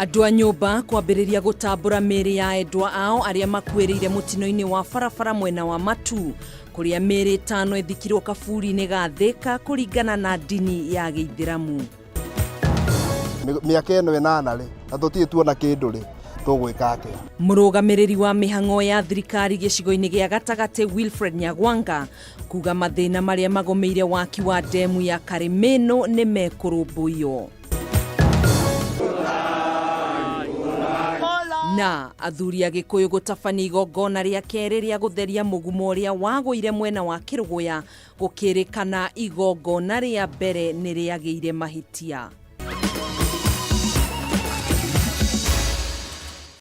Andũ a nyũmba kwambĩrĩria gũtambũra mĩĩrĩ ya endwa ao arĩa makuĩrĩire mũtino-inĩ wa barabara mwena wa Matu, kũrĩa mĩĩrĩ 5 ĩthikirwo kaburi-inĩ ga Thika kũringana na ndini ya Gĩithĩramu. Mĩaka ĩno 8 na tũtirĩ tuona kĩndũ rĩ tũgwĩka atĩa? Mũrũgamĩrĩri wa mĩhang'o ya thirikari gĩcigo-inĩ gĩa gatagatĩ Wilfred Nyagwanga kuga mathĩna marĩa magũmĩire waki wa ndemu ya Karĩmĩnũ nĩ mekũrũmbũiyo. Na athuri a Gĩkũyũ gũtabania igongona rĩa kerĩ rĩa gũtheria mũgumo ũrĩa wagũire mwena wa Kĩrũgũya, gũkĩrĩkana igongona rĩa mbere nĩ rĩagĩire mahĩtia.